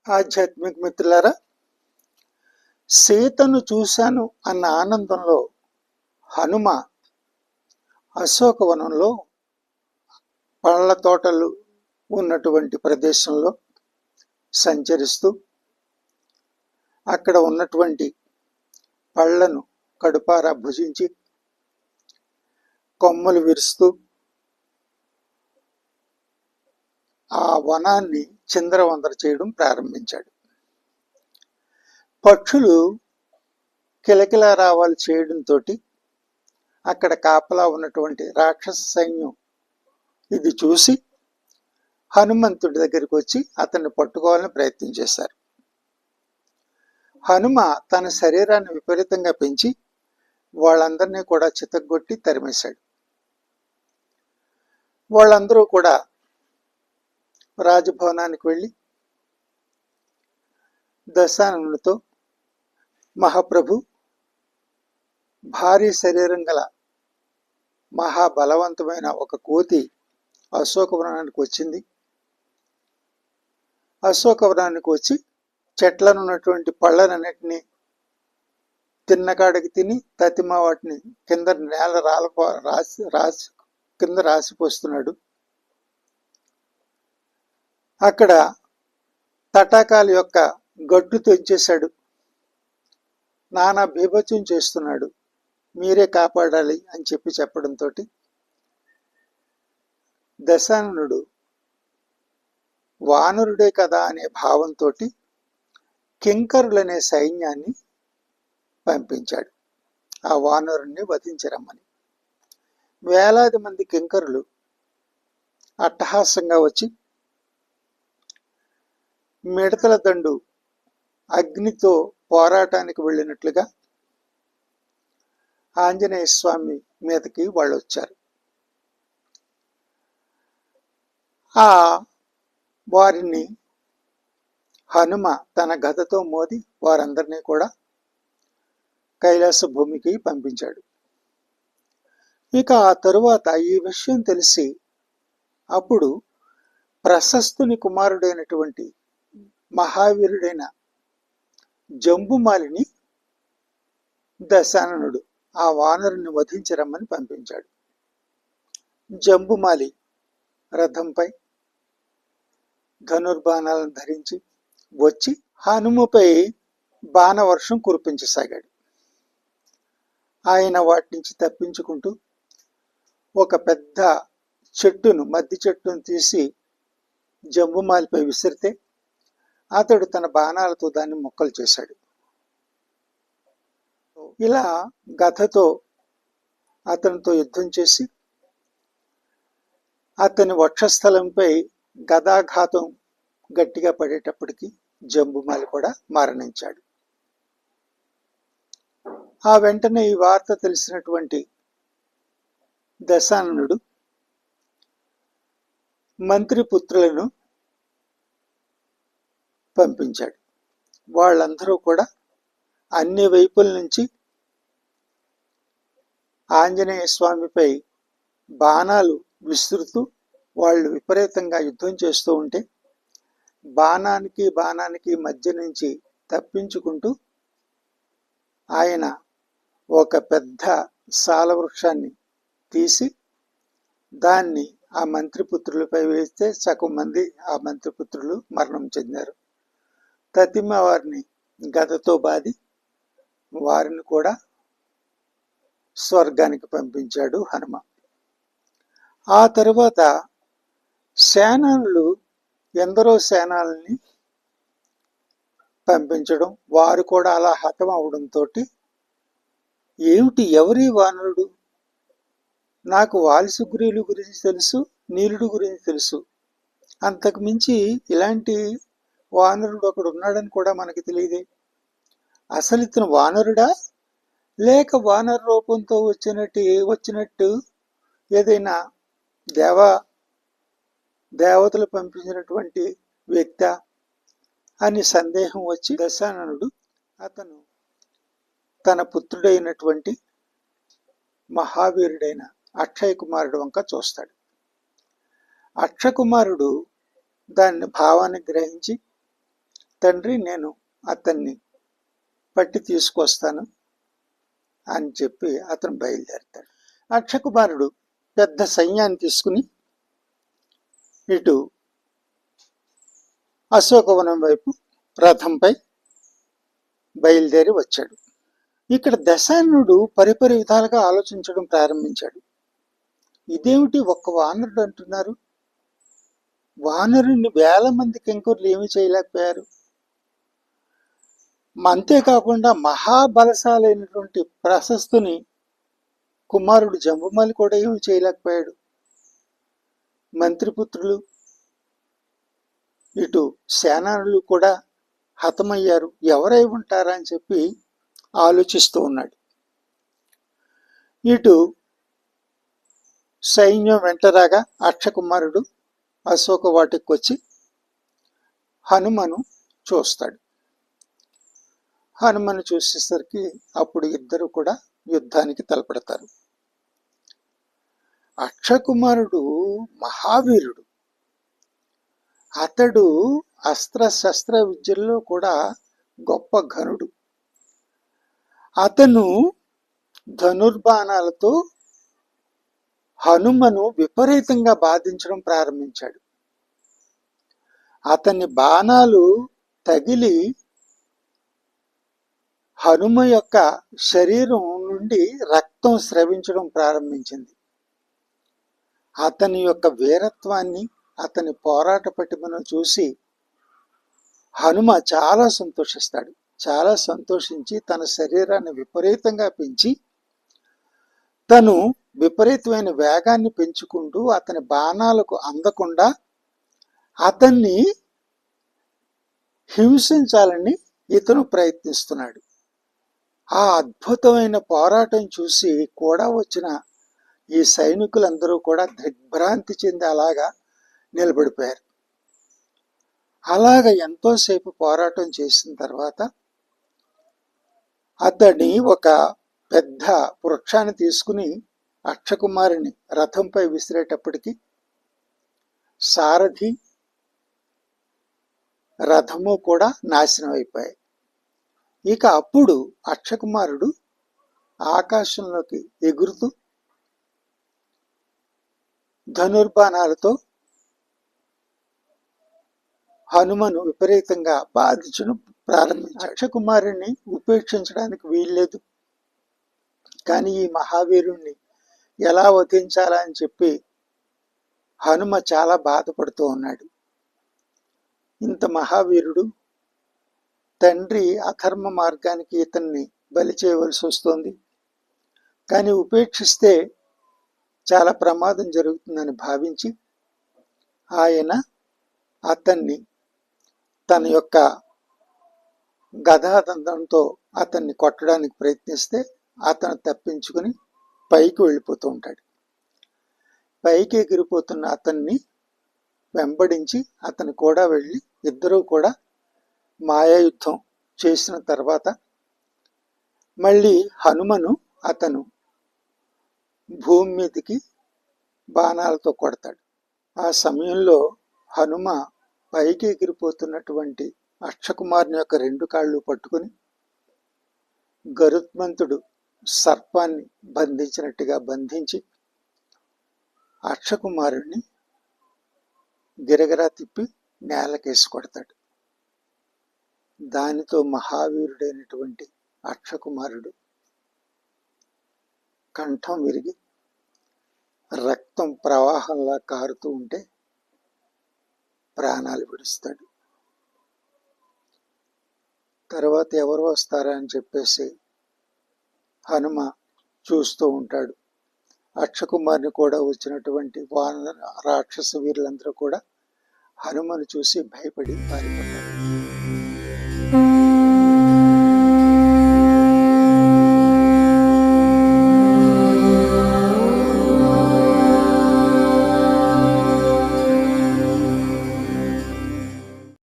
ఆధ్యాత్మిక మిత్రులారా, సీతను చూశాను అన్న ఆనందంలో హనుమ అశోకవనంలో పళ్ళ తోటలు ఉన్నటువంటి ప్రదేశంలో సంచరిస్తూ అక్కడ ఉన్నటువంటి పళ్ళను కడుపారా భుజించి కొమ్మలు విరుస్తూ ఆ వనాన్ని చిందరవందర చేయడం ప్రారంభించాడు. పక్షులు కిలకిలా రావాలు చేయడంతో అక్కడ కాపలా ఉన్నటువంటి రాక్షస సైన్యం ఇది చూసి హనుమంతుడి దగ్గరికి వచ్చి అతన్ని పట్టుకోవాలని ప్రయత్నం చేశారు. హనుమ తన శరీరాన్ని విపరీతంగా పెంచి వాళ్ళందరినీ కూడా చితగ్గొట్టి తరిమేశాడు. వాళ్ళందరూ కూడా రాజభవనానికి వెళ్ళి దశాననుడితో, మహాప్రభు, భారీ శరీరం గల మహాబలవంతమైన ఒక కోతి అశోకవనానికి వచ్చింది. అశోకవనానికి వచ్చి చెట్లను ఉన్నటువంటి పళ్ళనన్నిటినీ తిన్నకాడికి తిని తతిమ వాటిని కింద నేల కింద రాసిపోస్తున్నాడు. అక్కడ తటాకాల యొక్క గట్టు తెంచేశాడు. నానా బీభత్సం చేస్తున్నాడు. మీరే కాపాడాలి అని చెప్పడంతో దశాననుడు వానరుడే కదా అనే భావంతో కింకరులనే సైన్యాన్ని పంపించాడు ఆ వానరుణ్ణి వధించరమ్మని. వేలాది మంది కింకరులు అట్టహాసంగా వచ్చి మిడతల దండు అగ్నితో పోరాటానికి వెళ్ళినట్లుగా ఆంజనేయ స్వామి మీదకి వాళ్ళు వచ్చారు. ఆ వారిని హనుమ తన గదతో మోది వారందరినీ కూడా కైలాస భూమికి పంపించాడు. ఇక ఆ తరువాత ఈ విషయం తెలిసి అప్పుడు ప్రశస్తుని కుమారుడైనటువంటి మహావీరుడైన జంబుమాలిని దశాననుడు ఆ వానరుని వధించరమ్మని పంపించాడు. జంబుమాలి రథంపై ధనుర్బాణాలను ధరించి వచ్చి హనుమపై బాణవర్షం కురిపించసాగాడు. ఆయన వాటి నుంచి తప్పించుకుంటూ ఒక పెద్ద చెట్టును, మద్ది చెట్టును తీసి జంబుమాలిపై విసిరితే అతడు తన బాణాలతో దాన్ని ముక్కలు చేశాడు. ఇలా గదతో అతనితో యుద్ధం చేసి అతని వక్షస్థలంపై గదాఘాతం గట్టిగా పడేటప్పటికి జంబుమాలి కూడా మరణించాడు. ఆ వెంటనే ఈ వార్త తెలిసినటువంటి దశాననుడు మంత్రిపుత్రులను పంపించాడు. వాళ్ళందరూ కూడా అన్ని వైపుల నుంచి ఆంజనేయ స్వామిపై బాణాలు విసురుతూ వాళ్ళు విపరీతంగా యుద్ధం చేస్తూ ఉంటే బాణానికి మధ్య నుంచి తప్పించుకుంటూ ఆయన ఒక పెద్ద సాలవృక్షాన్ని తీసి దాన్ని ఆ మంత్రిపుత్రులపై వేస్తే సగం మంది ఆ మంత్రిపుత్రులు మరణం చెందారు. తతిమ వారిని గదతో బాది వారిని కూడా స్వర్గానికి పంపించాడు హనుమ. ఆ తరువాత సేనానులు ఎందరో సేనాలని పంపించడం, వారు కూడా అలా హతం అవడంతో ఏమిటి ఎవరి వానరుడు, నాకు వాలిసుగ్రీవుల గురించి తెలుసు, నీలుడు గురించి తెలుసు, అంతకు మించి ఇలాంటి వానరుడు ఒకడు ఉన్నాడని కూడా మనకి తెలియదే. అసలు ఇతను వానరుడా లేక వానర రూపంతో వచ్చినట్టు ఏదైనా దేవతలు పంపించినటువంటి వ్యక్తి అని సందేహం వచ్చి దశాననుడు అతను తన పుత్రుడైనటువంటి మహావీరుడైన అక్షయ కుమారుడు వంక చూస్తాడు. అక్షకుమారుడు దాన్ని భావాన్ని గ్రహించి తండ్రి నేను అతన్ని పట్టి తీసుకొస్తాను అని చెప్పి అతను బయలుదేరతాడు. అక్షకుమారుడు పెద్ద సైన్యాన్ని తీసుకుని ఇటు అశోకవనం వైపు రథంపై బయలుదేరి వచ్చాడు. ఇక్కడ దశాననుడు పరిపరి విధాలుగా ఆలోచించడం ప్రారంభించాడు. ఇదేమిటి ఒక్క వానరుడు అంటున్నారు, వానరుని వేల మంది కింకరులు ఏమి చేయలేకపోయారు, అంతేకాకుండా మహాబలశాలైనటువంటి ప్రశస్తుని కుమారుడు జంబుమాలి కూడా ఏమి చేయలేకపోయాడు, మంత్రిపుత్రులు ఇటు సేనానులు కూడా హతమయ్యారు, ఎవరై ఉంటారా అని చెప్పి ఆలోచిస్తూ ఉన్నాడు. ఇటు సైన్యం వెంటరాగా అక్షకుమారుడు అశోక వాటికి వచ్చి హనుమను చూస్తాడు. హనుమను చూసేసరికి అప్పుడు ఇద్దరు కూడా యుద్ధానికి తలపడతారు. అక్షకుమారుడు మహావీరుడు, అతడు అస్త్ర శస్త్ర విద్యల్లో కూడా గొప్ప ఘనుడు. అతను ధనుర్బాణాలతో హనుమను విపరీతంగా బాధించడం ప్రారంభించాడు. అతని బాణాలు తగిలి హనుమ యొక్క శరీరం నుండి రక్తం స్రవించడం ప్రారంభించింది. అతని యొక్క వీరత్వాన్ని, అతని పోరాట పటిమను చూసి హనుమ చాలా సంతోషిస్తాడు. చాలా సంతోషించి తన శరీరాన్ని విపరీతంగా పెంచి తను విపరీతమైన వేగాన్ని పెంచుకుంటూ అతని బాణాలకు అందకుండా అతన్ని హింసించాలని ఇతను ప్రయత్నిస్తున్నాడు. ఆ అద్భుతమైన పోరాటం చూసి కూడా వచ్చిన ఈ సైనికులందరూ కూడా దిగ్భ్రాంతి చెంది అలాగా నిలబడిపోయారు. అలాగ ఎంతోసేపు పోరాటం చేసిన తర్వాత అతన్ని ఒక పెద్ద వృక్షాన్ని తీసుకుని అక్షకుమారుని రథంపై విసిరేటప్పటికి సారథి రథము కూడా నాశనం అయిపోయాయి. ఇక అప్పుడు అక్షకుమారుడు ఆకాశంలోకి ఎగురుతూ ధనుర్బాణాలతో హనుమను విపరీతంగా బాధించడం ప్రారంభించాడు. అక్షకుమారుణ్ణి ఉపేక్షించడానికి వీల్లేదు, కానీ ఈ మహావీరుణ్ణి ఎలా వధించాలని చెప్పి హనుమ చాలా బాధపడుతూ ఉన్నాడు. ఇంత మహావీరుడు తండ్రి అధర్మ మార్గానికి ఇతన్ని బలి చేయవలసి వస్తుంది, కానీ ఉపేక్షిస్తే చాలా ప్రమాదం జరుగుతుందని భావించి ఆయన అతన్ని తన యొక్క గదాదండంతో అతన్ని కొట్టడానికి ప్రయత్నిస్తే అతను తప్పించుకుని పైకి వెళ్ళిపోతూ ఉంటాడు. పైకి ఎగిరిపోతున్న అతన్ని వెంబడించి అతను కూడా వెళ్ళి ఇద్దరూ కూడా మాయాయుద్ధం చేసిన తర్వాత మళ్ళీ హనుమను అతను భూమి మీదకి బాణాలతో కొడతాడు. ఆ సమయంలో హనుమ పైకి ఎగిరిపోతున్నటువంటి అక్షకుమారుని యొక్క రెండు కాళ్ళు పట్టుకుని గరుత్మంతుడు సర్పాన్ని బంధించినట్టుగా బంధించి అక్షకుమారుణ్ణి గిరగిరా తిప్పి నేలకేసి కొడతాడు. దానితో మహావీరుడైనటువంటి అక్షకుమారుడు కంఠం విరిగి రక్తం ప్రవాహంలా కారుతూ ఉంటే ప్రాణాలు విడుస్తాడు. తర్వాత ఎవరు వస్తారా అని చెప్పేసి హనుమ చూస్తూ ఉంటాడు. అక్షకుమారుని కూడా వచ్చినటువంటి వానర రాక్షస వీరులందరూ కూడా హనుమను చూసి భయపడి పారిపోతారు.